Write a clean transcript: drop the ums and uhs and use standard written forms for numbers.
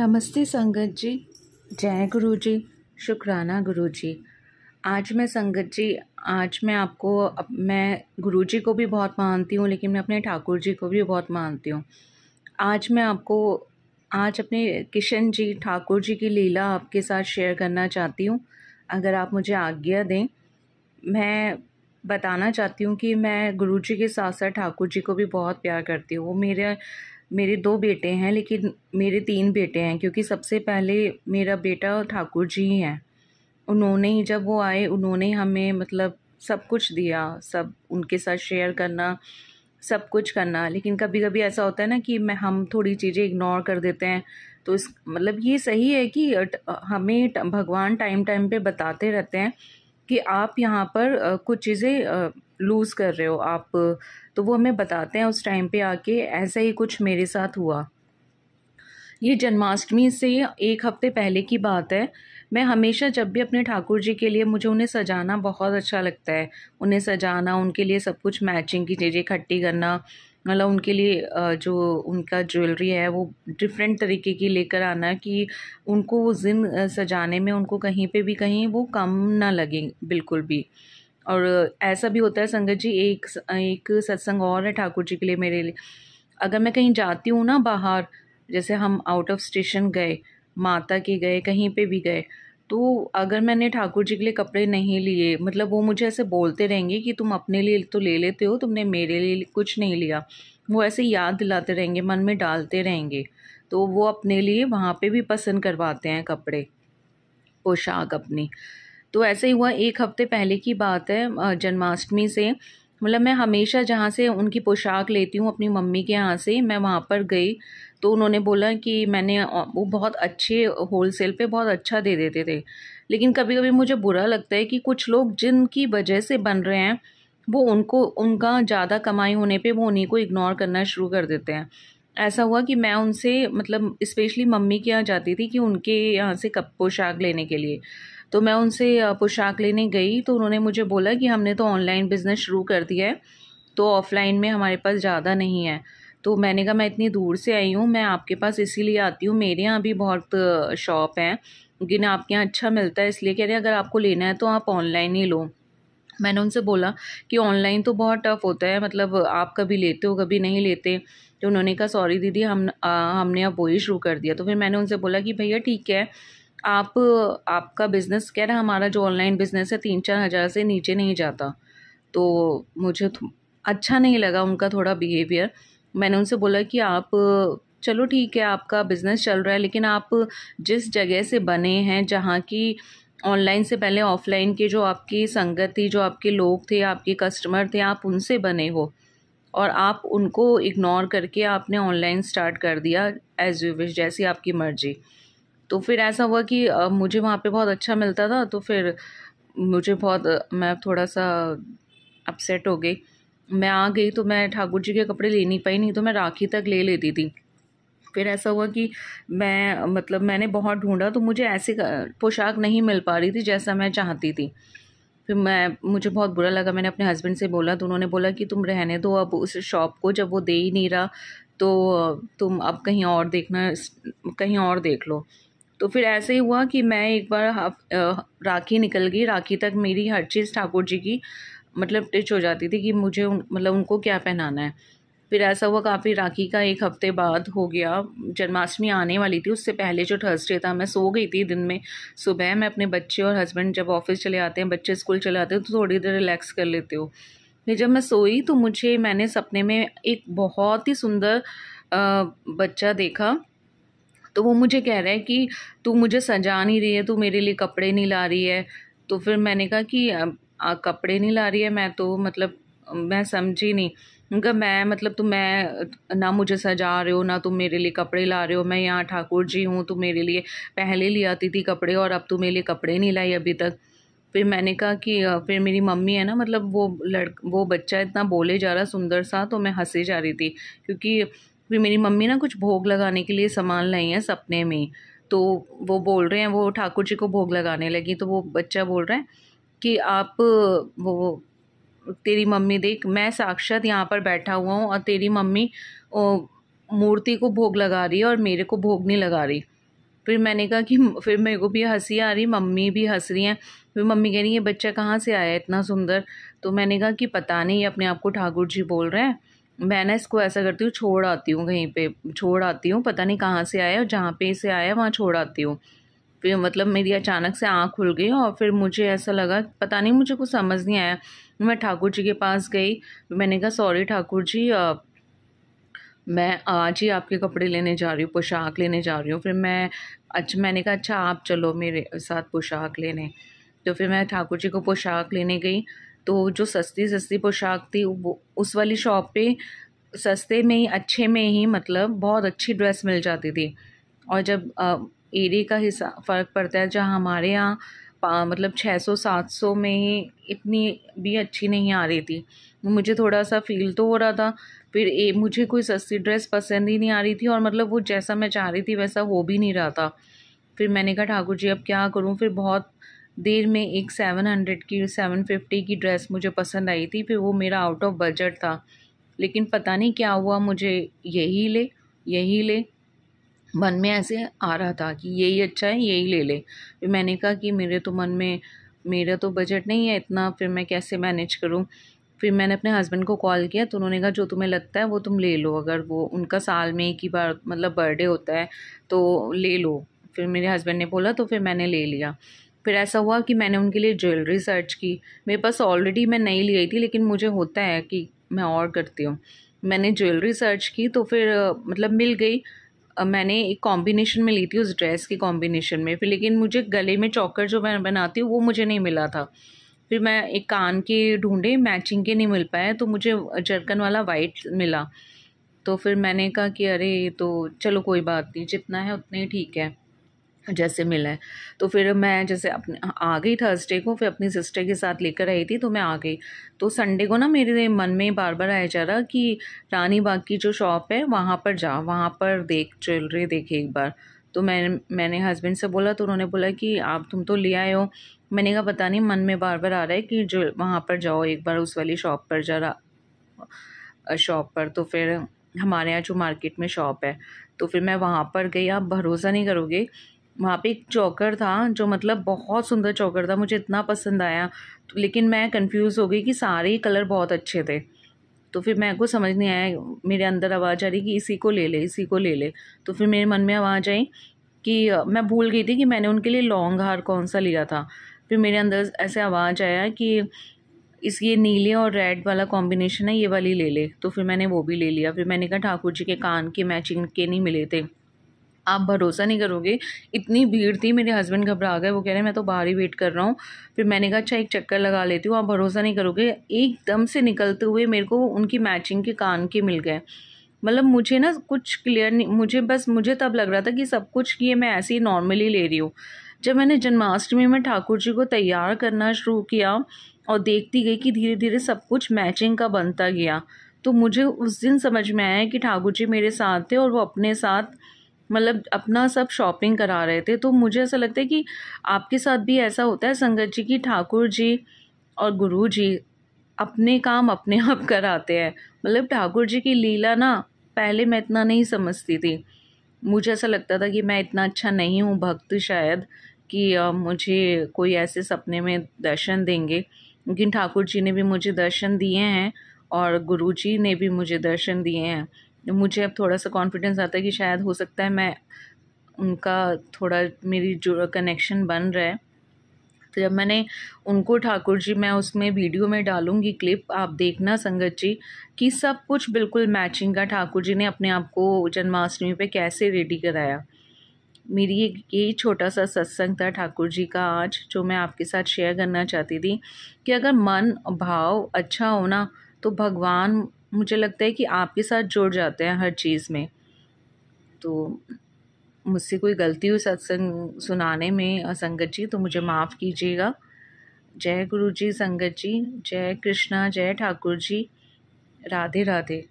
नमस्ते संगत जी। जय गुरु जी। शुक्राना गुरु जी। आज मैं गुरु जी को भी बहुत मानती हूँ, लेकिन मैं अपने ठाकुर जी को भी बहुत मानती हूँ। आज अपने किशन जी ठाकुर जी की लीला आपके साथ शेयर करना चाहती हूँ। अगर आप मुझे आज्ञा दें, मैं बताना चाहती हूँ कि मैं गुरु जी के साथ साथ ठाकुर जी को भी बहुत प्यार करती हूँ। वो मेरे 2 बेटे हैं, लेकिन मेरे 3 बेटे हैं, क्योंकि सबसे पहले मेरा बेटा ठाकुर जी ही हैं। उन्होंने ही, जब वो आए, उन्होंने हमें मतलब सब कुछ दिया, सब उनके साथ शेयर करना, सब कुछ करना। लेकिन कभी कभी ऐसा होता है ना कि हम थोड़ी चीज़ें इग्नोर कर देते हैं। तो इस मतलब ये सही है कि हमें भगवान टाइम टाइम पे बताते रहते हैं कि आप यहाँ पर कुछ चीज़ें लूज़ कर रहे हो आप। तो वो हमें बताते हैं उस टाइम पे आके। ऐसा ही कुछ मेरे साथ हुआ। ये जन्माष्टमी से 1 हफ्ते पहले की बात है। मैं हमेशा जब भी अपने ठाकुर जी के लिए, मुझे उन्हें सजाना बहुत अच्छा लगता है। उन्हें सजाना, उनके लिए सब कुछ मैचिंग की चीज़ें इकट्ठी करना, मतलब उनके लिए जो उनका ज्वेलरी है वो डिफरेंट तरीके की लेकर आना कि उनको उस दिन सजाने में उनको कहीं पे भी कहीं वो कम ना लगे बिल्कुल भी। और ऐसा भी होता है संगत जी, एक सत्संग और है ठाकुर जी के लिए मेरे लिए। अगर मैं कहीं जाती हूँ ना बाहर, जैसे हम आउट ऑफ स्टेशन गए, माता के गए, कहीं पे भी गए, तो अगर मैंने ठाकुर जी के लिए कपड़े नहीं लिए, मतलब वो मुझे ऐसे बोलते रहेंगे कि तुम अपने लिए तो ले लेते हो, तुमने मेरे लिए कुछ नहीं लिया। वो ऐसे याद दिलाते रहेंगे, मन में डालते रहेंगे। तो वो अपने लिए वहाँ पे भी पसंद करवाते हैं कपड़े, पोशाक अपनी। तो ऐसे ही हुआ, 1 हफ्ते पहले की बात है, जन्माष्टमी से। मतलब मैं हमेशा जहाँ से उनकी पोशाक लेती हूँ अपनी मम्मी के यहाँ से, मैं वहाँ पर गई। तो उन्होंने बोला कि वो बहुत अच्छे होलसेल पे बहुत अच्छा दे देते थे। लेकिन कभी कभी मुझे बुरा लगता है कि कुछ लोग जिनकी वजह से बन रहे हैं, वो उनका ज़्यादा कमाई होने पे वो उन्हीं को इग्नोर करना शुरू कर देते हैं। ऐसा हुआ कि मैं उनसे, मतलब स्पेशली मम्मी के यहाँ जाती थी कि उनके यहाँ से कप पोशाक लेने के लिए। तो मैं उनसे पोशाक लेने गई, तो उन्होंने मुझे बोला कि हमने तो ऑनलाइन बिज़नेस शुरू कर दिया है, तो ऑफ़लाइन में हमारे पास ज़्यादा नहीं है। तो मैंने कहा मैं इतनी दूर से आई हूँ, मैं आपके पास इसीलिए आती हूँ, मेरे यहाँ भी बहुत शॉप हैं, लेकिन आपके यहाँ अच्छा मिलता है, इसलिए कह रहे अगर आपको लेना है तो आप ऑनलाइन ही लो। मैंने उनसे बोला कि ऑनलाइन तो बहुत टफ़ होता है, मतलब आप कभी लेते हो कभी नहीं लेते। तो उन्होंने कहा सॉरी दीदी, हमने अब वही शुरू कर दिया। तो फिर मैंने उनसे बोला कि भैया ठीक है, आप आपका बिज़नेस, कह रहा है हमारा जो ऑनलाइन बिज़नेस है 3-4 हज़ार से नीचे नहीं जाता। तो मुझे अच्छा नहीं लगा उनका थोड़ा बिहेवियर। मैंने उनसे बोला कि आप, चलो ठीक है आपका बिज़नेस चल रहा है, लेकिन आप जिस जगह से बने हैं, जहाँ की ऑनलाइन से पहले ऑफ़लाइन की जो आपकी संगत थी, जो आपके लोग थे, आपके कस्टमर थे, आप उनसे बने हो, और आप उनको इग्नोर करके आपने ऑनलाइन स्टार्ट कर दिया एज़ यू विश, जैसी आपकी मर्ज़ी। तो फिर ऐसा हुआ कि मुझे वहाँ पे बहुत अच्छा मिलता था, तो फिर मैं थोड़ा-सा अपसेट हो गई। मैं आ गई तो मैं ठाकुर जी के कपड़े ले नहीं पाई, नहीं तो मैं राखी तक ले लेती थी। फिर ऐसा हुआ कि मैंने बहुत ढूँढा, तो मुझे ऐसी पोशाक नहीं मिल पा रही थी जैसा मैं चाहती थी। फिर मुझे बहुत बुरा लगा, मैंने अपने हस्बैंड से बोला, तो उन्होंने बोला कि तुम रहने दो अब उस शॉप को, जब वो दे ही नहीं रहा तो तुम अब कहीं और देख लो। तो फिर ऐसे ही हुआ कि मैं एक बार राखी निकल गई, राखी तक मेरी हर चीज़ ठाकुर जी की मतलब टिच हो जाती थी कि मुझे मतलब उनको क्या पहनाना है। फिर ऐसा हुआ, काफ़ी राखी का 1 हफ्ते बाद हो गया, जन्माष्टमी आने वाली थी, उससे पहले जो थर्सडे था, मैं सो गई थी दिन में। सुबह मैं अपने बच्चे और हस्बैंड जब ऑफिस चले आते हैं, बच्चे स्कूल चले आते हैं, तो थोड़ी देर रिलैक्स कर लेते हो। फिर जब मैं सोई तो मैंने सपने में एक बहुत ही सुंदर बच्चा देखा। तो वो मुझे कह रहा है कि तू मुझे सजा नहीं रही है, तू मेरे लिए कपड़े नहीं ला रही है। तो फिर मैंने कहा कि कपड़े नहीं ला रही है, मैं तो मतलब मैं समझी नहीं। उनका मैं ना मुझे सजा रहे हो, ना तुम मेरे लिए कपड़े ला रहे हो। मैं यहाँ ठाकुर जी हूँ, तू मेरे लिए पहले ले आती थी कपड़े, और अब तू मेरे लिए कपड़े नहीं लाई अभी तक। फिर मैंने कहा कि फिर मेरी मम्मी है ना, मतलब वो बच्चा इतना बोले जा रहा सुंदर सा, तो मैं हंसी जा रही थी, क्योंकि फिर मेरी मम्मी ना कुछ भोग लगाने के लिए सामान लाई है सपने में। तो वो बोल रहे हैं, वो ठाकुर जी को भोग लगाने लगी, तो वो बच्चा बोल रहा है कि आप, वो तेरी मम्मी देख, मैं साक्षात यहाँ पर बैठा हुआ हूँ और तेरी मम्मी मूर्ति को भोग लगा रही है और मेरे को भोग नहीं लगा रही। फिर मैंने कहा कि फिर मेरे को भी हंसी आ रही, मम्मी भी हंस रही हैं। फिर मम्मी कह रही है ये बच्चा कहाँ से आया है इतना सुंदर। तो मैंने कहा कि पता नहीं, अपने आप को ठाकुर जी बोल रहे हैं। मैं ना इसको ऐसा करती हूँ, छोड़ आती हूँ कहीं पे, छोड़ आती हूँ, पता नहीं कहाँ से आया, और जहाँ पे से आया वहाँ छोड़ आती हूँ। फिर मतलब मेरी अचानक से आँख खुल गई और फिर मुझे ऐसा लगा, पता नहीं मुझे कुछ समझ नहीं आया। मैं ठाकुर जी के पास गई, मैंने कहा सॉरी ठाकुर जी, मैं आज ही आपके कपड़े लेने जा रही हूँ, पोशाक लेने जा रही हूँ। फिर मैंने कहा अच्छा आप चलो मेरे साथ पोशाक लेने। तो फिर मैं ठाकुर जी को पोशाक लेने गई। तो जो सस्ती सस्ती पोशाक थी वो उस वाली शॉप पे सस्ते में ही, अच्छे में ही, मतलब बहुत अच्छी ड्रेस मिल जाती थी। और जब एरिया का हिस्सा फ़र्क पड़ता है, जहाँ हमारे यहाँ मतलब 600-700 में ही इतनी भी अच्छी नहीं आ रही थी। मुझे थोड़ा सा फील तो हो रहा था। फिर मुझे कोई सस्ती ड्रेस पसंद ही नहीं आ रही थी, और मतलब वो जैसा मैं चाह रही थी वैसा हो भी नहीं रहा था। फिर मैंने कहा ठाकुर जी अब क्या करूं। फिर बहुत देर में एक 700 की 750 की ड्रेस मुझे पसंद आई थी। फिर वो मेरा आउट ऑफ बजट था, लेकिन पता नहीं क्या हुआ, मुझे यही ले, यही ले, मन में ऐसे आ रहा था कि यही अच्छा है, यही ले ले। फिर मैंने कहा कि मेरे तो मन में, मेरा तो बजट नहीं है इतना, फिर मैं कैसे मैनेज करूं। फिर मैंने अपने हस्बैंड को कॉल किया, तो उन्होंने कहा जो तुम्हें लगता है वो तुम ले लो, अगर वो उनका साल में एक ही बार मतलब बर्थडे होता है तो ले लो। फिर मेरे हस्बैंड ने बोला तो फिर मैंने ले लिया। फिर ऐसा हुआ कि मैंने उनके लिए ज्वेलरी सर्च की। मेरे पास ऑलरेडी मैं नई ली गई थी, लेकिन मुझे होता है कि मैं और करती हूँ। मैंने ज्वेलरी सर्च की तो फिर मतलब मिल गई। मैंने एक कॉम्बिनेशन में ली थी, उस ड्रेस की कॉम्बिनेशन में। फिर लेकिन मुझे गले में चौकर जो मैं बनाती हूँ वो मुझे नहीं मिला था। फिर मैं एक कान के ढूंढे, मैचिंग के नहीं मिल पाए, तो मुझे जरकन वाला वाइट मिला। तो फिर मैंने कहा कि अरे तो चलो कोई बात नहीं, जितना है उतने ही ठीक है, जैसे मिला है। तो फिर मैं जैसे अपने आ गई थर्सडे को, फिर अपनी सिस्टर के साथ लेकर आई थी, तो मैं आ गई। तो संडे को ना मेरे मन में बार बार आया जा रहा कि रानी बाग की जो शॉप है वहाँ पर जा, वहाँ पर देख, ज्वेलरी देखे एक बार। तो मैंने हस्बैंड से बोला, तो उन्होंने बोला कि आप तुम तो ले आए हो। मैंने कहा पता नहीं, मन में बार बार आ रहा है कि जो वहाँ पर जाओ एक बार, उस वाली शॉप पर जरा, शॉप पर। तो फिर हमारे यहाँ जो मार्केट में शॉप है, तो फिर मैं वहाँ पर गई। आप भरोसा नहीं करोगे, वहाँ पे एक चोकर था जो मतलब बहुत सुंदर चोकर था, मुझे इतना पसंद आया। तो लेकिन मैं कंफ्यूज हो गई कि सारे ही कलर बहुत अच्छे थे। तो फिर मेरे को समझ नहीं आया, मेरे अंदर आवाज़ आ रही कि इसी को ले ले, इसी को ले ले। तो फिर मेरे मन में आवाज़ आई कि मैं भूल गई थी कि मैंने उनके लिए लॉन्ग हार कौन सा लिया था। फिर मेरे अंदर ऐसे आवाज़ आया कि ये नीले और रेड वाला कॉम्बिनेशन है, ये वाली ले ले। तो फिर मैंने वो भी ले लिया। फिर मैंने कहा ठाकुर जी के कान के मैचिंग के नहीं मिले थे। आप भरोसा नहीं करोगे, इतनी भीड़ थी, मेरे हस्बैंड घबरा गए, वो कह रहे हैं मैं तो बाहर ही वेट कर रहा हूँ। फिर मैंने कहा अच्छा एक चक्कर लगा लेती हूँ। आप भरोसा नहीं करोगे, एकदम से निकलते हुए मेरे को उनकी मैचिंग के कान के मिल गए। मतलब मुझे ना कुछ क्लियर नहीं, मुझे तब लग रहा था कि सब कुछ ये मैं ऐसे ही नॉर्मली ले रही हूँ। जब मैंने जन्माष्टमी में ठाकुर जी को तैयार करना शुरू किया और देखती गई कि धीरे धीरे सब कुछ मैचिंग का बनता गया, तो मुझे उस दिन समझ में आया कि ठाकुर जी मेरे साथ थे और वो अपने साथ मतलब अपना सब शॉपिंग करा रहे थे। तो मुझे ऐसा लगता है कि आपके साथ भी ऐसा होता है संगत जी, की ठाकुर जी और गुरु जी अपने काम अपने आप कराते हैं। मतलब ठाकुर जी की लीला ना, पहले मैं इतना नहीं समझती थी। मुझे ऐसा लगता था कि मैं इतना अच्छा नहीं हूँ भक्त शायद, कि मुझे कोई ऐसे सपने में दर्शन देंगे। लेकिन ठाकुर जी ने भी मुझे दर्शन दिए हैं और गुरु जी ने भी मुझे दर्शन दिए हैं। मुझे अब थोड़ा सा कॉन्फिडेंस आता है कि शायद हो सकता है मैं उनका थोड़ा, मेरी जो कनेक्शन बन रहा है। तो जब मैंने उनको ठाकुर जी, मैं उसमें वीडियो में डालूंगी क्लिप, आप देखना संगत जी, कि सब कुछ बिल्कुल मैचिंग का ठाकुर जी ने अपने आप को जन्माष्टमी पे कैसे रेडी कराया। मेरी एक यही छोटा सा सत्संग था ठाकुर जी का आज, जो मैं आपके साथ शेयर करना चाहती थी कि अगर मन भाव अच्छा हो ना, तो भगवान मुझे लगता है कि आपके साथ जुड़ जाते हैं हर चीज़ में। तो मुझसे कोई गलती हुई सत्संग सुनाने में संगत जी, तो मुझे माफ़ कीजिएगा। जय गुरु जी संगत जी, जय कृष्णा, जय ठाकुर जी, राधे राधे।